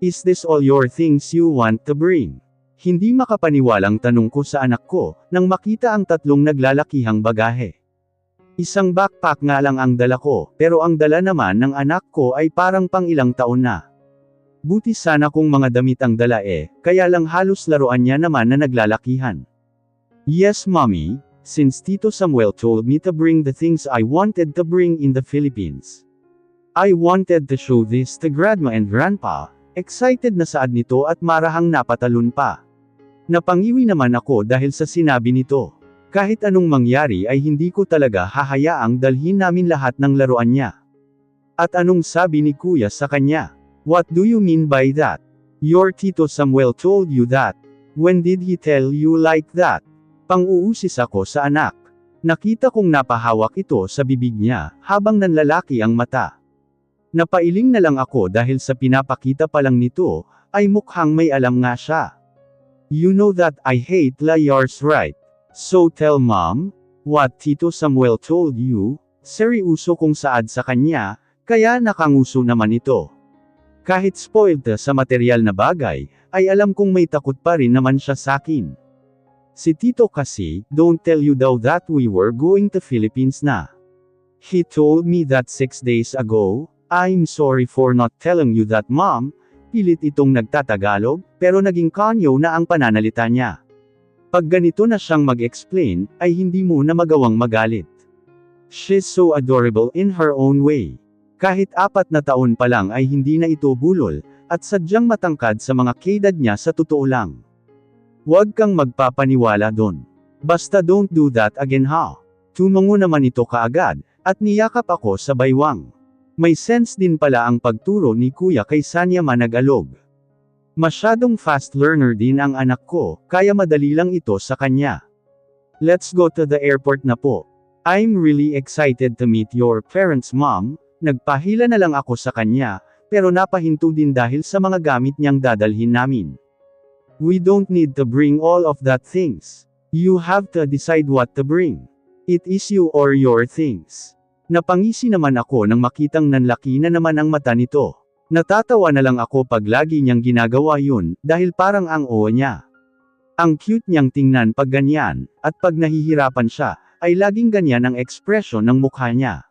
Is this all your things you want to bring? Hindi makapaniwalang tanong ko sa anak ko, nang makita ang tatlong naglalakihang bagahe. Isang backpack nga lang ang dala ko, pero ang dala naman ng anak ko ay parang pang ilang taon na. Buti sana kung mga damit ang dala kaya lang halos laruan niya naman na naglalakihan. Yes mommy, since Tito Samuel told me to bring the things I wanted to bring in the Philippines. I wanted to show this to Grandma and Grandpa, excited na saad nito at marahang napatalon pa. Napangiwi naman ako dahil sa sinabi nito. Kahit anong mangyari ay hindi ko talaga hahayaang dalhin namin lahat ng laruan niya. At anong sabi ni Kuya sa kanya? What do you mean by that? Your Tito Samuel told you that. When did he tell you like that? Pang-uusis ako sa anak. Nakita kong napahawak ito sa bibig niya, habang nanlalaki ang mata. Napailing na lang ako dahil sa pinapakita pa lang nito, ay mukhang may alam nga siya. You know that I hate liars, right? So tell mom, what Tito Samuel told you. Seryoso kong saad sa kanya, kaya nakanguso naman ito. Kahit spoiled sa material na bagay, ay alam kong may takot pa rin naman siya sakin. Si Tito kasi, don't tell you daw that we were going to Philippines na. He told me that 6 days ago. I'm sorry for not telling you that mom. Pilit itong nagtatagalog, pero naging kanyo na ang pananalita niya. Pag ganito na siyang mag-explain, ay hindi mo na magawang magalit. She's so adorable in her own way. Kahit 4 na taon pa lang ay hindi na ito bulol, at sadyang matangkad sa mga kaedad niya sa totoo lang. Huwag kang magpapaniwala doon. Basta don't do that again ha. Tumango naman ito kaagad, at niyakap ako sa baywang. May sense din pala ang pagturo ni Kuya kay Sanya manag-alog. Masyadong fast learner din ang anak ko, kaya madali lang ito sa kanya. Let's go to the airport na po. I'm really excited to meet your parents mom. Nagpahila na lang ako sa kanya, pero napahinto din dahil sa mga gamit niyang dadalhin namin. We don't need to bring all of that things. You have to decide what to bring. It is you or your things. Napangisi naman ako nang makitang nanlaki na naman ang mata nito. Natatawa na lang ako pag lagi niyang ginagawa yun, dahil parang ang oo niya. Ang cute niyang tingnan pag ganyan, at pag nahihirapan siya, ay laging ganyan ang ekspresyon ng mukha niya.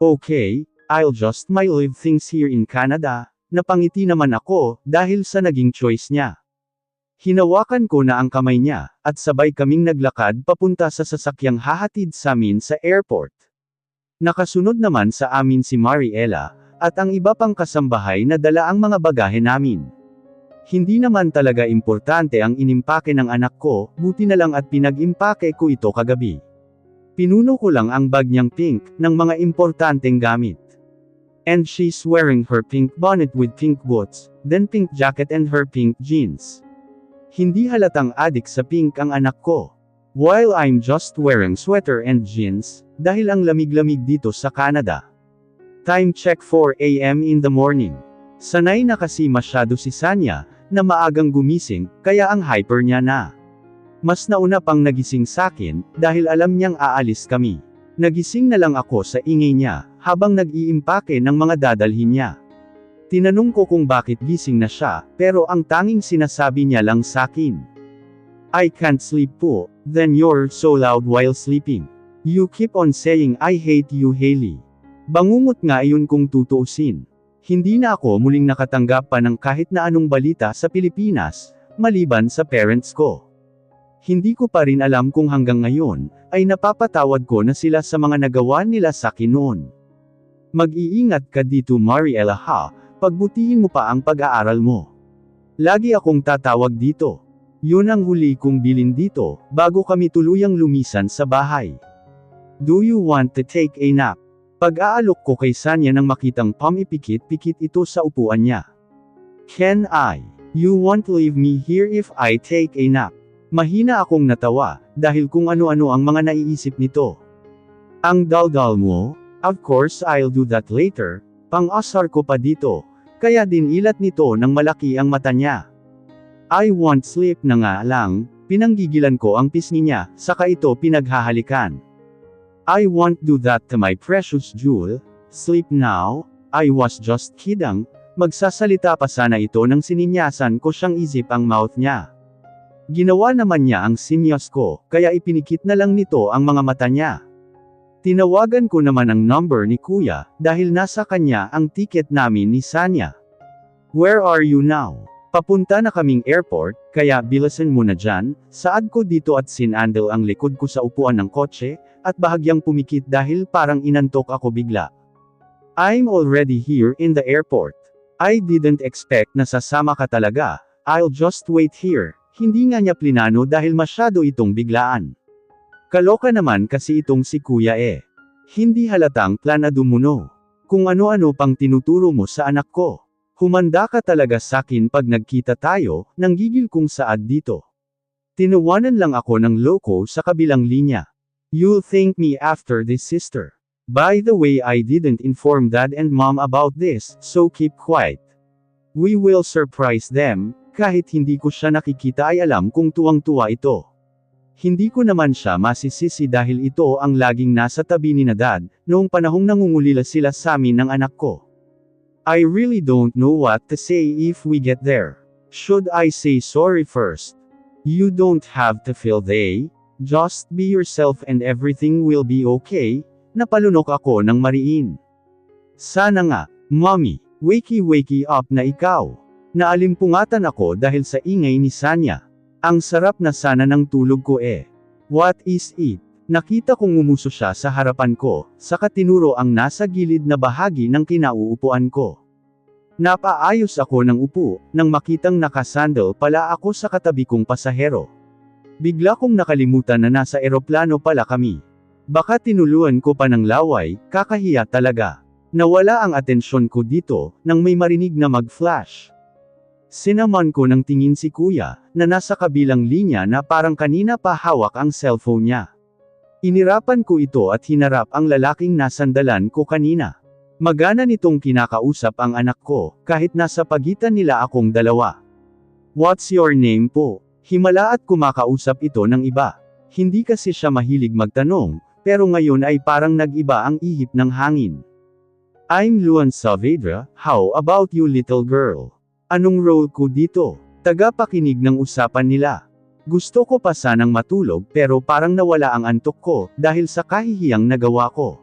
Okay, I'll just leave things here in Canada. Napangiti naman ako, dahil sa naging choice niya. Hinawakan ko na ang kamay niya, at sabay kaming naglakad papunta sa sasakyang hahatid sa amin sa airport. Nakasunod naman sa amin si Mariela, at ang iba pang kasambahay na dala ang mga bagahe namin. Hindi naman talaga importante ang inimpake ng anak ko, buti na lang at pinag-impake ko ito kagabi. Pinuno ko lang ang bag niyang pink, ng mga importanteng gamit. And she's wearing her pink bonnet with pink boots, then pink jacket and her pink jeans. Hindi halatang adik sa pink ang anak ko. While I'm just wearing sweater and jeans, dahil ang lamig-lamig dito sa Canada. Time check 4 AM in the morning. Sanay na kasi masyado si Sanya, na maagang gumising, kaya ang hyper niya na. Mas nauna pang nagising sakin, dahil alam niyang aalis kami. Nagising na lang ako sa ingay niya, habang nag-iimpake ng mga dadalhin niya. Tinanong ko kung bakit gising na siya, pero ang tanging sinasabi niya lang sakin. I can't sleep po. Then you're so loud while sleeping. You keep on saying I hate you Hailey. Bangungot nga iyon kung tutuusin. Hindi na ako muling nakatanggap pa ng kahit na anong balita sa Pilipinas, maliban sa parents ko. Hindi ko pa rin alam kung hanggang ngayon, ay napapatawad ko na sila sa mga nagawa nila sa akin noon. Mag-iingat ka dito Mariela ha, pagbutihin mo pa ang pag-aaral mo. Lagi akong tatawag dito. Yun ang huli kong bilin dito, bago kami tuluyang lumisan sa bahay. Do you want to take a nap? Pag-aalok ko kay Sanya nang makitang pamipikit-pikit ito sa upuan niya. Can I? You won't leave me here if I take a nap. Mahina akong natawa, dahil kung ano-ano ang mga naiisip nito. Ang daldal mo? Of course I'll do that later. Pang-asar ko pa dito, kaya dinilat nito ng malaki ang mata niya. I want sleep na nga lang, pinanggigilan ko ang pisngi niya, saka ito pinaghahalikan. I won't do that to my precious jewel. Sleep now. I was just kidding. Magsasalita pa sana ito nang sininyasan ko siyang isip ang mouth niya. Ginawa naman niya ang sinyas ko, kaya ipinikit na lang nito ang mga mata niya. Tinawagan ko naman ang number ni Kuya, dahil nasa kanya ang ticket namin ni Sanya. Where are you now? Papunta na kaming airport, kaya bilisan mo na dyan, saad ko dito at sinandal ang likod ko sa upuan ng kotse, at bahagyang pumikit dahil parang inantok ako bigla. I'm already here in the airport. I didn't expect na sasama ka talaga, I'll just wait here. Hindi nga niya plinano dahil masyado itong biglaan. Kaloka naman kasi itong si Kuya eh. Hindi halatang planado mo no. Kung ano-ano pang tinuturo mo sa anak ko. Humanda ka talaga sakin pag nagkita tayo, nang gigil kong saad dito. Tinawanan lang ako ng loko sa kabilang linya. You'll thank me after this, sister. By the way, I didn't inform dad and mom about this, so keep quiet. We will surprise them. Kahit hindi ko siya nakikita ay alam kung tuwang-tuwa ito. Hindi ko naman siya masisisi dahil ito ang laging nasa tabi ni na dad, noong panahong nangungulila sila sa amin ng anak ko. I really don't know what to say if we get there. Should I say sorry first? You don't have to feel they. Just be yourself and everything will be okay. Napalunok ako ng mariin. Sana nga, mommy, wakey up na ikaw. Naalimpungatan ako dahil sa ingay ni Sanya. Ang sarap na sana ng tulog ko eh. What is it? Nakita kong ngumuso siya sa harapan ko, saka tinuro ang nasa gilid na bahagi ng kinauupuan ko. Napaayos ako ng upo, nang makitang nakasandal pala ako sa katabi kong pasahero. Bigla kong nakalimutan na nasa eroplano pala kami. Baka tinuluan ko pa ng laway, kakahiya talaga. Nawala ang atensyon ko dito, nang may marinig na mag-flash. Sinaman ko ng tingin si Kuya, na nasa kabilang linya na parang kanina pa hawak ang cellphone niya. Inirapan ko ito at hinarap ang lalaking nasandalan ko kanina. Magana nitong kinakausap ang anak ko, kahit nasa pagitan nila akong dalawa. What's your name po? Himala at kumakausap ito ng iba. Hindi kasi siya mahilig magtanong, pero ngayon ay parang nag-iba ang ihip ng hangin. I'm Luan Saavedra, how about you little girl? Anong role ko dito? Tagapakinig ng usapan nila. Gusto ko pa sanang matulog pero parang nawala ang antok ko, dahil sa kahihiyang nagawa ko.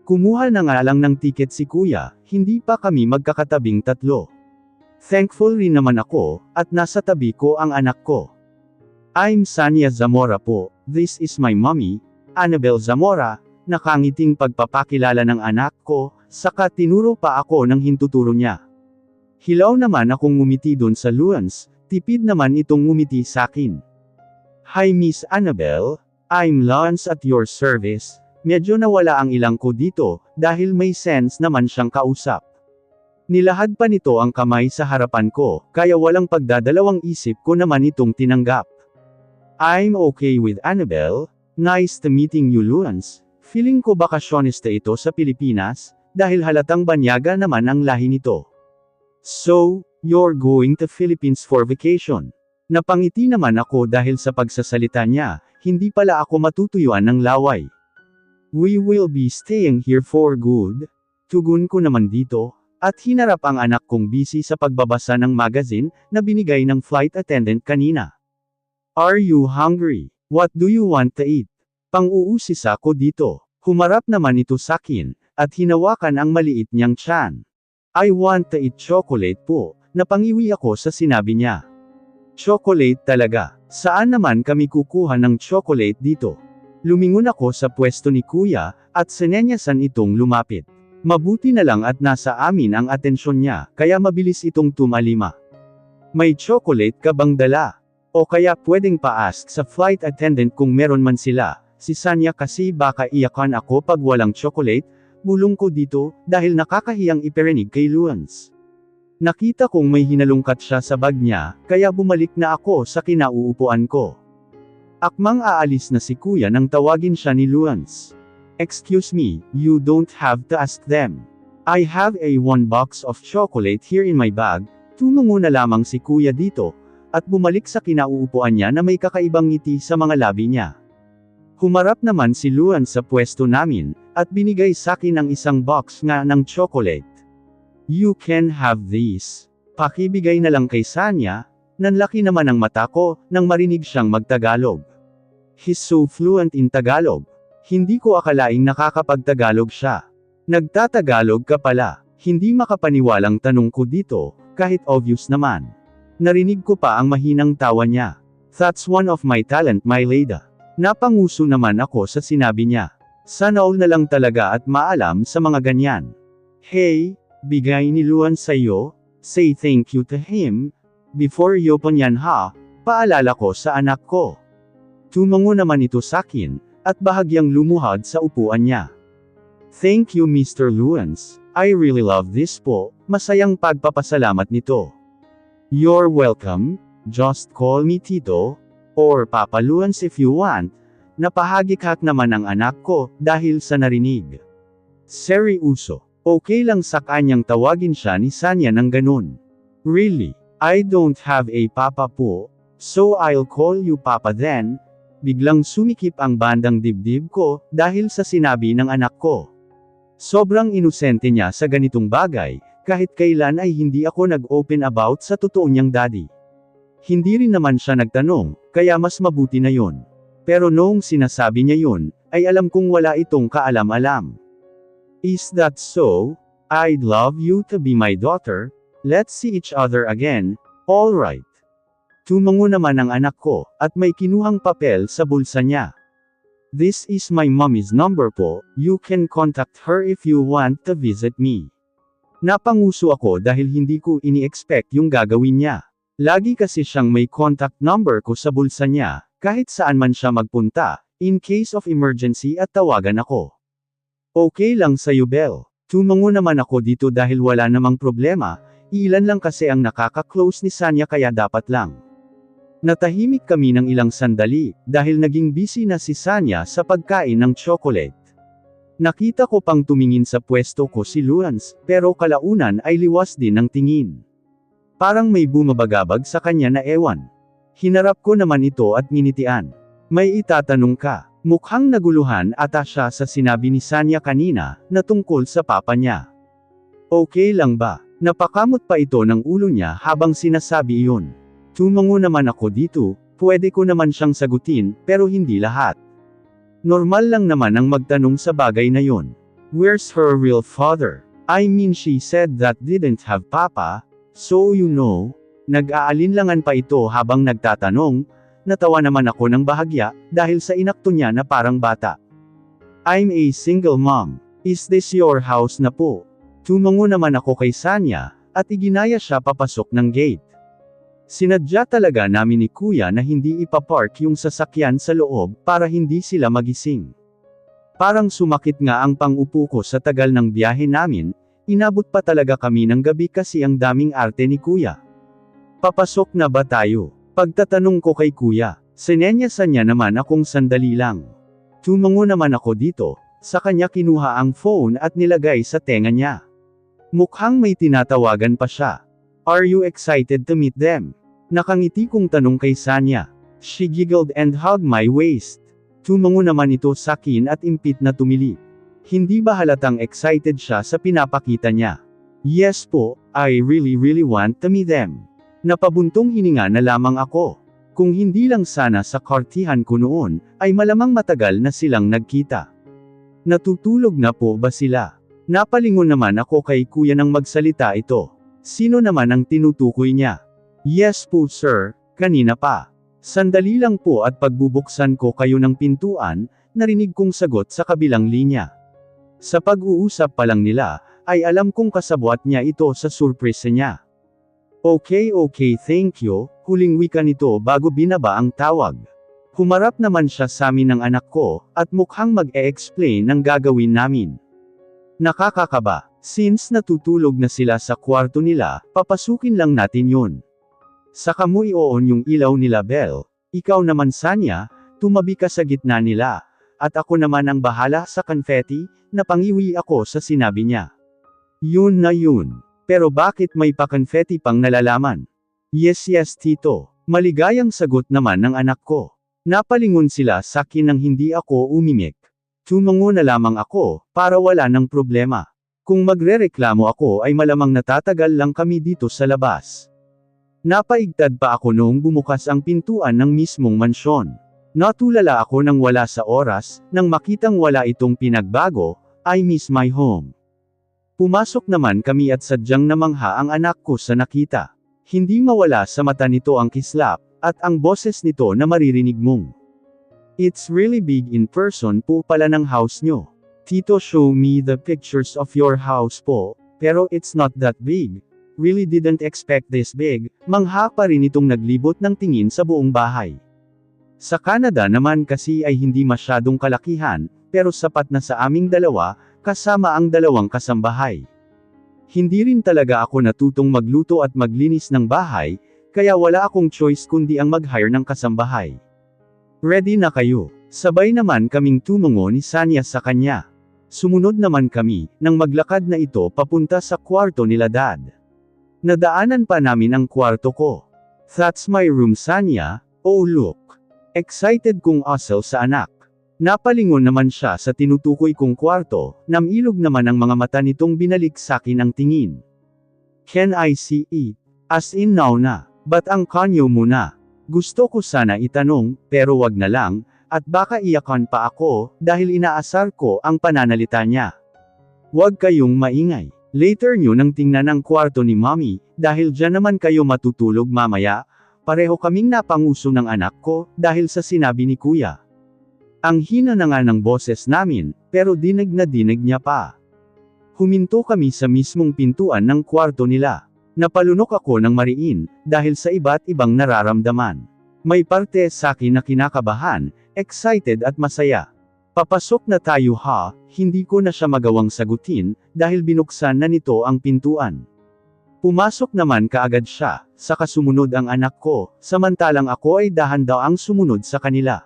Kumuha na nga lang ng tiket si Kuya, hindi pa kami magkakatabing tatlo. Thankful rin naman ako, at nasa tabi ko ang anak ko. I'm Sanya Zamora po, this is my mommy, Annabel Zamora. Nakangiting pagpapakilala ng anak ko, saka tinuro pa ako ng hintuturo niya. Hilaw naman akong ngumiti dun sa Luans, tipid naman itong ngumiti sakin. Hi Miss Annabel, I'm Lance at your service. Medyo nawala ang ilang ko dito, dahil may sense naman siyang kausap. Nilahad pa nito ang kamay sa harapan ko, kaya walang pagdadalawang isip ko naman itong tinanggap. I'm okay with Annabel. Nice to meeting you Luans. Feeling ko bakasyonista ito sa Pilipinas, dahil halatang banyaga naman ang lahi nito. So, you're going to Philippines for vacation. Napangiti naman ako dahil sa pagsasalita niya, hindi pala ako matutuyuan ng laway. We will be staying here for good. Tugon ko naman dito, at hinarap ang anak kong busy sa pagbabasa ng magazine, na binigay ng flight attendant kanina. Are you hungry? What do you want to eat? Pang-uusis ako dito. Humarap naman ito sakin, at hinawakan ang maliit niyang tiyan. I want to eat chocolate po. Napangiwi ako sa sinabi niya. Chocolate talaga. Saan naman kami kukuha ng chocolate dito? Lumingon ako sa pwesto ni Kuya, at sinenyasan itong lumapit. Mabuti na lang at nasa amin ang atensyon niya, kaya mabilis itong tumalima. May chocolate ka bang dala? O kaya pwedeng pa-ask sa flight attendant kung meron man sila. Si Sanya kasi baka iyakan ako pag walang chocolate. Bulong ko dito, dahil nakakahiyang iperinig kay Luans. Nakita kong may hinalungkat siya sa bag niya, kaya bumalik na ako sa kinauupuan ko. Akmang aalis na si Kuya nang tawagin siya ni Luans. Excuse me, you don't have to ask them. I have a 1 box of chocolate here in my bag. Tumungo na lamang si Kuya dito, at bumalik sa kinauupuan niya na may kakaibang ngiti sa mga labi niya. Humarap naman si Luan sa pwesto namin, at binigay sakin ang isang box nga ng chocolate. You can have these. Pakibigay na lang kay Sanya. Nanlaki naman ang mata ko, nang marinig siyang magtagalog. He's so fluent in Tagalog. Hindi ko akalaing nakakapagtagalog siya. Nagtatagalog ka pala. Hindi makapaniwalang tanong ko dito, kahit obvious naman. Narinig ko pa ang mahinang tawa niya. That's one of my talent, my lady. Napanguso naman ako sa sinabi niya. Sana all na lang talaga at maalam sa mga ganyan. Hey, bigay ni Luan sa'yo? Say thank you to him. Before you pa niyan ha, paalala ko sa anak ko. Tumango naman ito sakin, at bahagyang lumuhad sa upuan niya. Thank you Mr. Luans, I really love this po, masayang pagpapasalamat nito. You're welcome, just call me Tito, or Papa Luans if you want. Napahagikak naman ang anak ko, dahil sa narinig. Seryoso, okay lang sa kanyang tawagin siya ni Sanya ng ganun. Really? I don't have a papa po, so I'll call you papa then. Biglang sumikip ang bandang dibdib ko, dahil sa sinabi ng anak ko. Sobrang inosente niya sa ganitong bagay, kahit kailan ay hindi ako nag-open about sa totoo niyang daddy. Hindi rin naman siya nagtanong, kaya mas mabuti na yun. Pero noong sinasabi niya yun, ay alam kong wala itong kaalam-alam. Is that so? I'd love you to be my daughter. Let's see each other again, alright. Tumango naman ang anak ko, at may kinuhang papel sa bulsa niya. This is my mommy's number po, you can contact her if you want to visit me. Napanguso ako dahil hindi ko ini-expect yung gagawin niya. Lagi kasi siyang may contact number ko sa bulsa niya, kahit saan man siya magpunta, in case of emergency at tawagan ako. Okay lang sa'yo Belle. Tumango naman ako dito dahil wala namang problema. Ilan lang kasi ang nakaka-close ni Sanya kaya dapat lang. Natahimik kami ng ilang sandali, dahil naging busy na si Sanya sa pagkain ng chocolate. Nakita ko pang tumingin sa pwesto ko si Luans, pero kalaunan ay liwas din ng tingin. Parang may bumabagabag sa kanya na ewan. Hinarap ko naman ito at nginitian. May itatanong ka. Mukhang naguluhan ata siya sa sinabi ni Sanya kanina, na tungkol sa papa niya. Okay lang ba? Napakamot pa ito ng ulo niya habang sinasabi iyon. Tumango naman ako dito, pwede ko naman siyang sagutin, pero hindi lahat. Normal lang naman ang magtanong sa bagay na yon. Where's her real father? I mean she said that didn't have papa, so you know. Nag-aalinlangan pa ito habang nagtatanong, natawa naman ako ng bahagya, dahil sa inakto niya na parang bata. I'm a single mom. Is this your house na po? Tumango naman ako kay Sanya, at iginaya siya papasok ng gate. Sinadya talaga namin ni Kuya na hindi ipapark yung sasakyan sa loob, para hindi sila magising. Parang sumakit nga ang pang-upo ko sa tagal ng biyahe namin, inabot pa talaga kami ng gabi kasi ang daming arte ni Kuya. Papasok na ba tayo? Pagtatanong ko kay Kuya, sinenyasan niya naman akong sandali lang. Tumango naman ako dito, sa kanya kinuha ang phone at nilagay sa tenga niya. Mukhang may tinatawagan pa siya. Are you excited to meet them? Nakangiti kong tanong kay Sanya. She giggled and hugged my waist. Tumango naman ito sakin at impit na tumili. Hindi ba halatang excited siya sa pinapakita niya? Yes po, I really want to meet them. Napabuntong hininga na lamang ako. Kung hindi lang sana sa kartihan ko noon, ay malamang matagal na silang nagkita. Natutulog na po ba sila? Napalingon naman ako kay Kuya nang magsalita ito. Sino naman ang tinutukoy niya? Yes po sir, kanina pa. Sandali lang po at pagbubuksan ko kayo ng pintuan, narinig kong sagot sa kabilang linya. Sa pag-uusap pa lang nila, ay alam kong kasabwat niya ito sa surprise niya. Okay, thank you, huling wika nito bago binaba ang tawag. Humarap naman siya sa amin ng anak ko, at mukhang mag-e-explain ng gagawin namin. Nakakakaba, since natutulog na sila sa kwarto nila, papasukin lang natin yun. Saka mo i-on yung ilaw nila Belle, ikaw naman Sanya, tumabi ka sa gitna nila, at ako naman ang bahala sa confetti, napangiwi ako sa sinabi niya. Yun na yun. Pero bakit may pa-confetti pang nalalaman? Yes tito, maligayang sagot naman ng anak ko. Napalingon sila sa akin nang hindi ako umimik. Tumango na lamang ako, para wala ng problema. Kung magrereklamo ako ay malamang natatagal lang kami dito sa labas. Napaigtad pa ako noong bumukas ang pintuan ng mismong mansyon. Natulala ako nang wala sa oras, nang makitang wala itong pinagbago, I miss my home. Pumasok naman kami at sadyang namangha ang anak ko sa nakita. Hindi mawala sa mata nito ang kislap, at ang boses nito na maririnig mong, "It's really big in person po pala ng house nyo. Tito, show me the pictures of your house po, pero it's not that big. Really didn't expect this big." Mangha pa rin itong naglibot ng tingin sa buong bahay. Sa Canada naman kasi ay hindi masyadong kalakihan, pero sapat na sa aming dalawa, kasama ang dalawang kasambahay. Hindi rin talaga ako natutong magluto at maglinis ng bahay, kaya wala akong choice kundi ang mag-hire ng kasambahay. "Ready na kayo?" Sabay naman kaming tumungo ni Sanya sa kanya. Sumunod naman kami, nang maglakad na ito papunta sa kwarto nila Dad. Nadaanan pa namin ang kwarto ko. "That's my room, Sanya. Oh look." Excited kong asal sa anak. Napalingon naman siya sa tinutukoy kong kwarto, namilog naman ang mga mata nitong binalik sakin ang tingin. "Can I see it? As in now na. Ba't ang kanyo muna?" Gusto ko sana itanong, pero wag na lang, at baka iyakan pa ako, dahil inaasar ko ang pananalita niya. "Wag kayong maingay. Later nyo nang tingnan ang kwarto ni Mommy, dahil dyan naman kayo matutulog mamaya." Pareho kaming napanguso ng anak ko, dahil sa sinabi ni Kuya. Ang hina na nga ng boses namin, pero dinig na dinig niya pa. Huminto kami sa mismong pintuan ng kwarto nila. Napalunok ako ng mariin, dahil sa iba't ibang nararamdaman. May parte sa akin na kinakabahan, excited at masaya. "Papasok na tayo ha," hindi ko na siya magawang sagutin, dahil binuksan na nito ang pintuan. Pumasok naman kaagad siya, saka sumunod ang anak ko, samantalang ako ay dahan-daang sumunod sa kanila.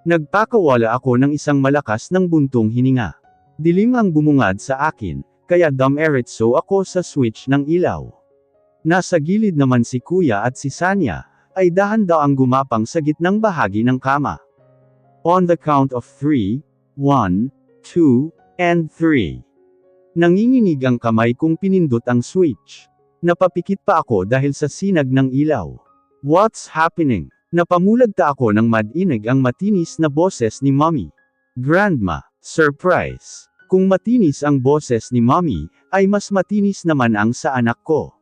Nagpakawala ako ng isang malakas ng buntong hininga. Dilim ang bumungad sa akin, kaya dumiretso ako sa switch ng ilaw. Nasa gilid naman si Kuya at si Sanya, ay dahan-daang gumapang sa gitnang bahagi ng kama. On the count of 3, 1, 2, and 3. Nanginginig ang kamay kong pinindot ang switch. Napapikit pa ako dahil sa sinag ng ilaw. "What's happening?" Napamulagta ako ng madinig ang matinis na boses ni Mommy. "Grandma, surprise." Kung matinis ang boses ni Mommy, ay mas matinis naman ang sa anak ko.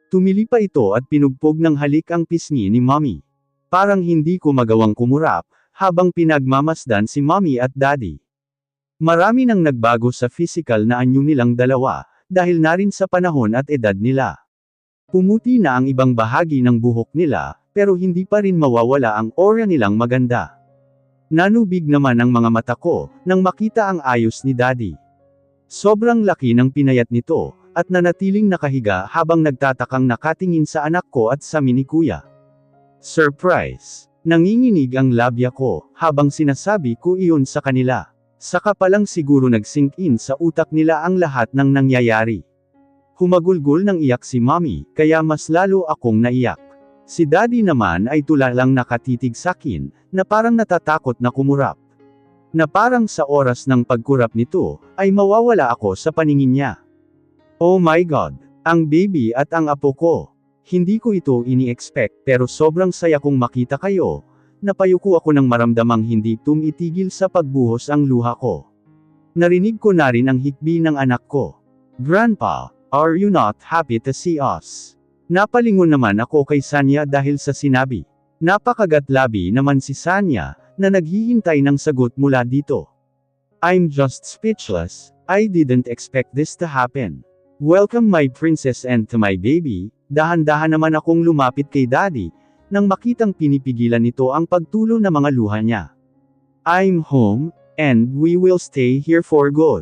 Tumili pa ito at pinugpog ng halik ang pisngi ni Mommy. Parang hindi ko magawang kumurap, habang pinagmamasdan si Mommy at Daddy. Marami nang nagbago sa physical na anyo nilang dalawa, dahil na rin sa panahon at edad nila. Pumuti na ang ibang bahagi ng buhok nila, pero hindi pa rin mawawala ang aura nilang maganda. Nanubig naman ang mga mata ko, nang makita ang ayos ni Daddy. Sobrang laki ng pinayat nito, at nanatiling nakahiga habang nagtatakang nakatingin sa anak ko at sa mini Kuya. Surprise! Nanginginig ang labya ko, habang sinasabi ko iyon sa kanila. Saka palang siguro nag-sink in sa utak nila ang lahat ng nangyayari. Humagulgol ng iyak si Mommy, kaya mas lalo akong naiyak. Si Daddy naman ay tulalang nakatitig sakin, na parang natatakot na kumurap. Na parang sa oras ng pagkurap nito, ay mawawala ako sa paningin niya. Oh my God! Ang baby at ang apo ko. Hindi ko ito ini-expect, pero sobrang saya kong makita kayo. Napayuko ako nang maramdamang hindi tumitigil sa pagbuhos ang luha ko. Narinig ko na rin ang hikbi ng anak ko. "Grandpa, are you not happy to see us?" Napalingon naman ako kay Sanya dahil sa sinabi. Napakagatlabi naman si Sanya, na naghihintay ng sagot mula dito. "I'm just speechless. I didn't expect this to happen. Welcome my princess and to my baby." Dahan-dahan naman akong lumapit kay Daddy, nang makitang pinipigilan nito ang pagtulo ng mga luha niya. "I'm home, and we will stay here for good."